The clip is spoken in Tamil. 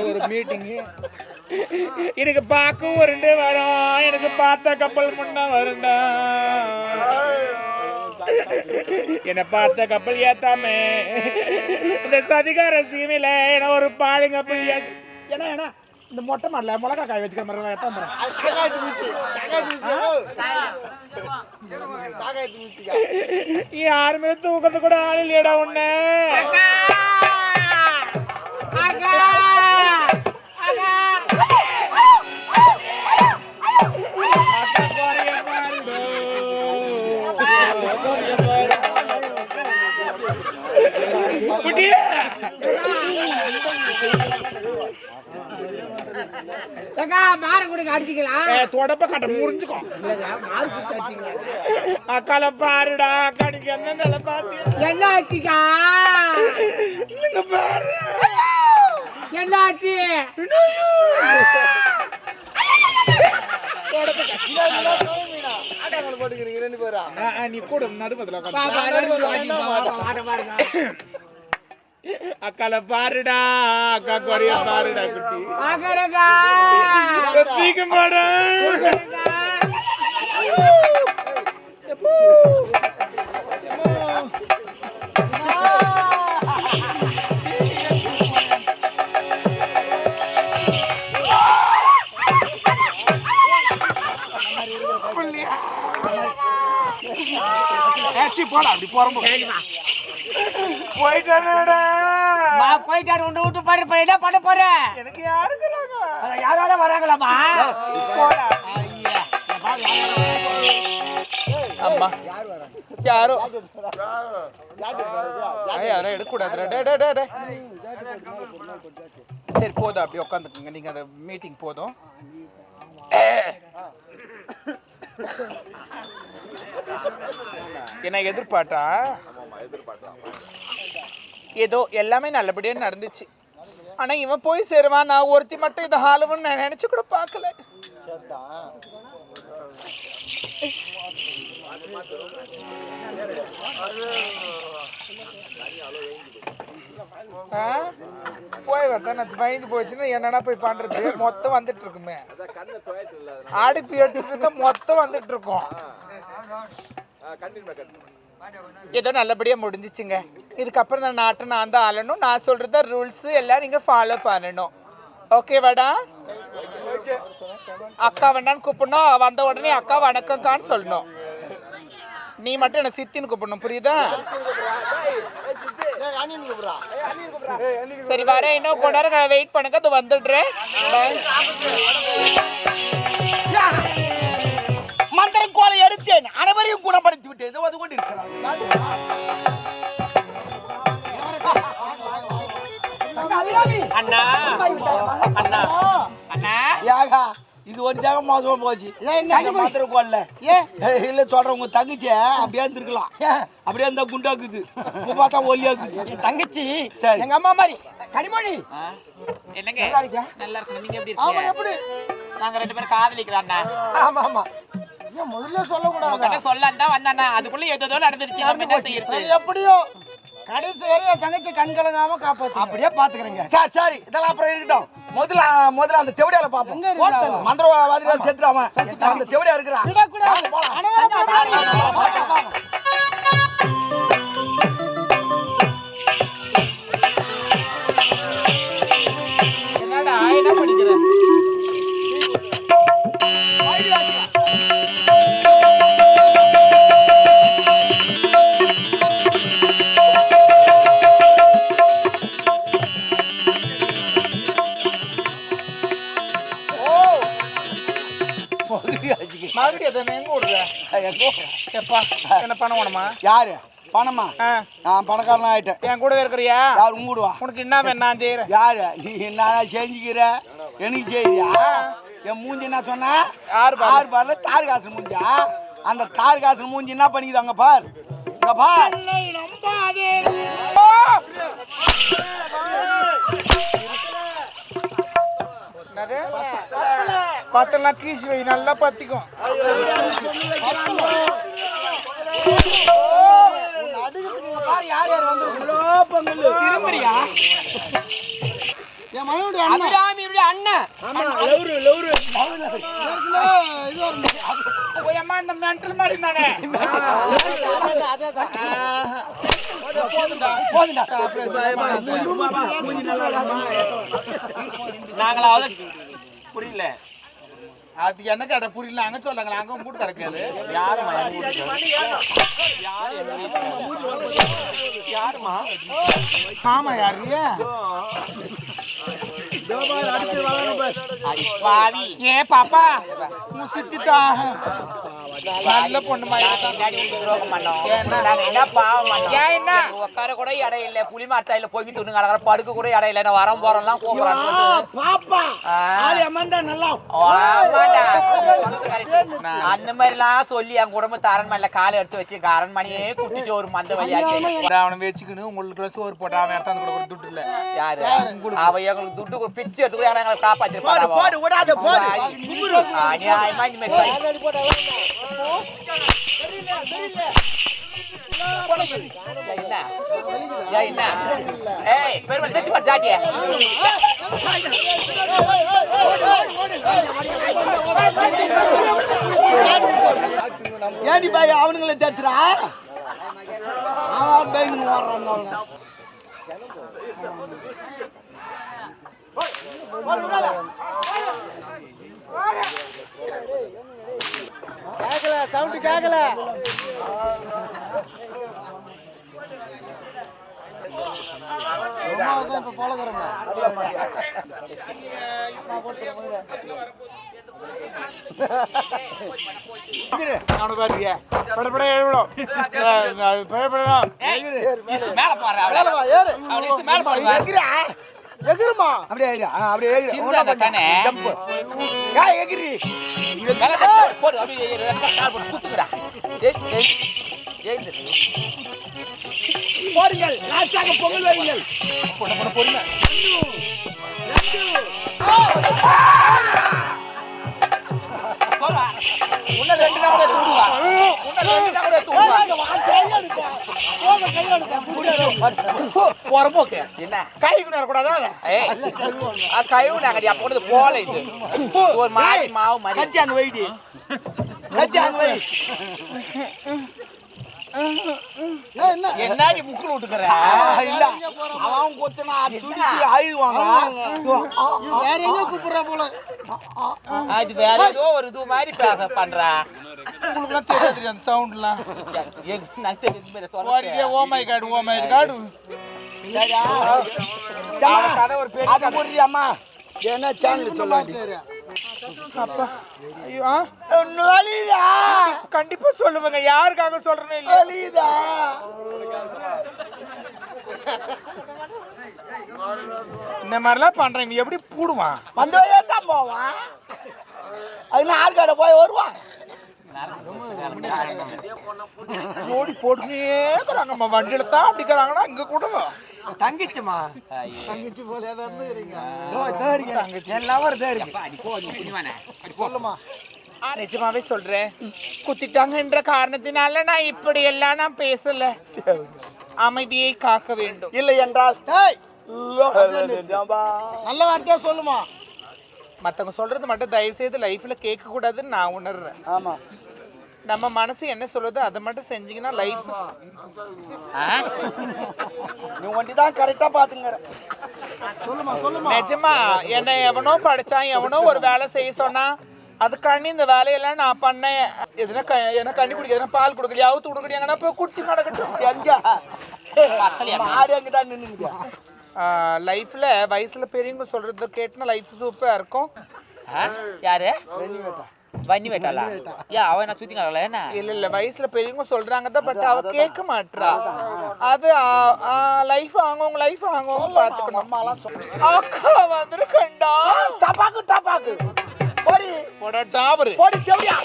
ஒரு மீட்டிங் எனக்கு பார்க்கவும் ஒரு 2 வரும், எனக்கு பார்த்த கப்பல் முன்னா வருண்டா, என்னை பார்த்த கப்பல் ஏத்தாம இந்த சதிகார சீமையில என்ன ஒரு பாடு கப்பல் ஏன்னா ஏன்னா இந்த மொட்டை மாடல மிளகா காய் வச்சுக்கிற மாதிரி ஏத்தாம யாருமே தூக்கத்து கூட ஆள் இல்லையடா உன்ன. அக்கால பாருடா, அக்காடிக்கு என்ன பாத்து என்ன ஆச்சுக்கா? பாரு என்ன ஆச்சு? நீ கூட நடுமதுல அக்கால பாருடா, அக்கா குறைய பாருடா குட்டி தீக்க மாட போடா அப்படி போறோம் போயிட்டானடா. போயிட்டாரு உண்டு விட்டு பாரு என்ன பண்ண போற? எனக்கு யாருக்குறாங்க? யாராவது வராங்களாமா? அம்மா யாரோ யாரோ எடுக்கூடாது. சரி போதும், அப்படி உட்காந்துக்குங்க. நீங்க அந்த மீட்டிங் போதும். என்ன எதிர்பார்த்தா? ஏதோ எல்லாமே நல்லபடியா நடந்துச்சு. ஆனா இவன் போய் சேருவான், நான் ஒருத்தி மட்டும் இதை ஹாலுன்னு நினைச்சு கூட பார்க்கல. போய் வந்தா பயந்து போயிடுச்சுன்னா என்னன்னா போய் பண்றது? மொத்தம் வந்துட்டு இருக்குமே, அடுப்பு எடுத்துட்டு இருந்தா மொத்தம் வந்துட்டு இருக்கோம். ஏதோ நல்லபடியா முடிஞ்சிச்சுங்க. இதுக்கப்புறம் நான் நாட்டை நான் தான் ஆளணும். நான் சொல்றத ரூல்ஸ் எல்லாம் நீங்க ஃபாலோ பண்ணணும். ஓகேவாடா? அக்கா வேண்டான்னு கூப்பிடணும், வந்த உடனே அக்கா வணக்கம்கான்னு சொல்லணும். நீ மட்டும் என்ன சித்தின்னு கூப்பிடணும், புரியுதா? சரி வரேன், இன்னும் கொஞ்ச நேரம் வெயிட் பண்ணுங்க, அது வந்துடுறேன். மந்திர கோலை எடுத்தேன், அனைவரையும் குணப்படுத்தி விட்டேன். அது கொண்டு அண்ணா அண்ணா அண்ணா யாகா இது ஒரு ஜாக மோசமா போச்சு. மந்திர கோல்ல இல்ல சொல்ற உங்க தங்கச்சி அப்படியே இருந்திருக்கலாம். அப்படியே இருந்தா குண்டாக்குது, பார்த்தா ஒல்லியாக்குது. தங்கச்சி சரி எங்க அம்மா மாதிரி கனிமொழி. என்னங்க நல்லா இருக்கு, நீங்க எப்படி இருக்கீங்க? எப்படி நாங்க 2 பேரும் காதலிக்கிறோம். ஆமா ஆமா, முதல்ல சொல்லக்கூடாது, சொல்லத்தான் வந்தாண்ணா. அதுக்குள்ள ஏதோ நடந்துருச்சு, நம்ம என்ன செய்யறது? எப்படியோ கடைசி வரை என் தங்கச்சி கண் கலங்காம காப்பாத்து. அப்படியே பாத்துக்கிறேங்க. சரி சரி, இதெல்லாம் அப்புறம் இருக்கட்டும். முதல்ல அந்த தெவடியால பாப்போம். மந்திரவாதிகள் செத்துறாம அந்த தெவடியா இருக்கிறான். என்னடா என்ன படிக்கிற? என்ன பணம் வேணுமா? யாரு பணமா? நான் பணக்காரன் ஆயிட்டேன். என் கூட இருக்கிறியா? யார் உங்கூடுவா? உனக்கு என்ன வேணும் நான் செய்யறேன். யாரு நீ என்ன செஞ்சுக்கிற? எனக்கு செய்யறியா? என் மூஞ்சி என்ன சொன்ன? 6 பார்ல தார் காசு மூஞ்சா? அந்த தார் காசு மூஞ்சி என்ன பண்ணிக்குது அங்க பார், இங்க பார். நம்பாதே. பத்தெல்லாம் கீசி வை, நல்லா பத்திக்கும். யார் யார் வந்து பொங்கல் திரும்பறியா என் மனைவியோட அபிராமியோட அண்ணன் ஆமா லவ்ரு இது வந்து போய் அம்மா இந்த மென்டல் மாதிரி தானே போதுடா அப்படியே சாயமா மூஞ்சி நல்லா இருக்குமா நாங்களாவது புரியல அது என்ன கேட்ட புரியல அங்க சொல்லுங்க அங்க மூட்டு கறக்காது யாருமா மாமா யாரு ஏ பாப்பா முசிட்டிதா நல்ல பொண்ணு என்ன உட்கார கூட இடம் இல்ல புலி மாட்டாயில போய் துணு கடற்கரை படுக்க கூட இடம் இல்ல நான் வரம் போறோம்லாம் அந்த மாதிரி எல்லாம் சொல்லி என் குடும்பத்து அரண்மனையில காலை எடுத்து வச்சு அரண்மனையே குட்டிச்சு ஒரு மந்த வழியாக்கி அவனை வச்சுக்கணும் உங்களுக்கு சோறு போட்டா அவன் எடுத்து கூட ஒரு துட்டு இல்ல யாரு அவ எங்களுக்கு துட்டு பிச்சு எடுத்து கூட எங்களை காப்பாத்திருப்பாரு ஏடி பாய் அவனுங்களை தேத்துறா அவன் பேங்க் வர்றான் கேக்கல சவுண்ட் கேக்கல இப்ப போலகிறோம் எகிருமா அப்படியே அப்படியே எகிரி போடு அப்படியே குத்துக்கிறா போடுங்கள் லாஸ்டாக பொங்கல் வையுங்கள் பொறுமை என்ன கை கூடாது கை போனது போல இது ஒரு மாதிரி மாவு மாதிரி கச்சாங்க வைடி கச்சாங்க வை என்ன முக்குல விட்டுக்கற இல்ல அவன் கொத்தனா துடிச்சு ஆயிடுவாங்க வேற எங்க கூப்பிடுறா போல அது வேற ஏதோ ஒரு இது மாதிரி பண்றா உங்களுக்கு தெரியாது அந்த சவுண்ட்லாம் நான் தெரிஞ்சு சொல்றேன் ஓ மை காட் சரியா ஒரு பேர் அத போடுறீ அம்மா என்ன சேனல் சொல்லாடி அப்பா ஐயோ நலிதா கண்டிப்பா சொல்லுவாங்க யாருக்காக சொல்றேனே இல்ல நலிதா இந்த மாதிரிலாம் பண்றேன் நீ எப்படி பூடுவான் வந்தே தான் போவான் அது ஆர்காட போய் வருவான் ஜோடி போட்டுனே நம்ம வண்டியில தான் அப்படிக்கிறாங்கன்னா இங்க கூட தங்கிச்சுமா தங்கிச்சு போல சொல்லுமா நிஜமாவே சொல்றேன் குத்திட்டாங்கன்ற காரணத்தினால நான் இப்படி எல்லாம் நான் பேசல அமைதியை காக்க வேண்டும் இல்லை என்றால் நல்ல வார்த்தையா சொல்லுமா மற்றவங்க சொல்றது மட்டும் தயவு செய்து லைஃப்ல கேட்க கூடாதுன்னு நான் உணர்றேன் ஆமா நம்ம மனசு என்ன சொல்லுது அதை மட்டும் செஞ்சீங்கன்னா லைஃப் நீ ஒண்டிதான் கரெக்டா பாத்துங்க சொல்லுமா நிஜமா என்ன எவனோ படிச்சான் எவனோ ஒரு வேலை செய்ய சொன்னா அதுக்காண்டி இந்த வேலையெல்லாம் நான் பண்ணேன் எதுனா எனக்கு கண்ணி குடிக்க எதுனா பால் கொடுக்கலையா அவுத்து கொடுக்கலையா எங்கன்னா போய் குடிச்சு நடக்கட்டும் எங்க மாடு எங்கதான் நின்னுங்க லைஃப்ல வயசுல பெரியவங்க சொல்றது கேட்டுனா லைஃப் சூப்பரா இருக்கும் யாரு வன்னி வேட்டாளா ஏன் அவன் நான் சுத்திங்கல என்ன இல்ல வயசுல பெரியவங்க சொல்றாங்க தான் பட் அவ கேட்க மாட்டா அது லைஃப் ஆங்கவங்க லைஃப் ஆங்கவங்க பாத்துக்கணும் அம்மாலாம் சொல்றாங்க அக்கா வந்திருக்கண்டா டபாக்கு போடி போடா டாபர் போடி தேவடியா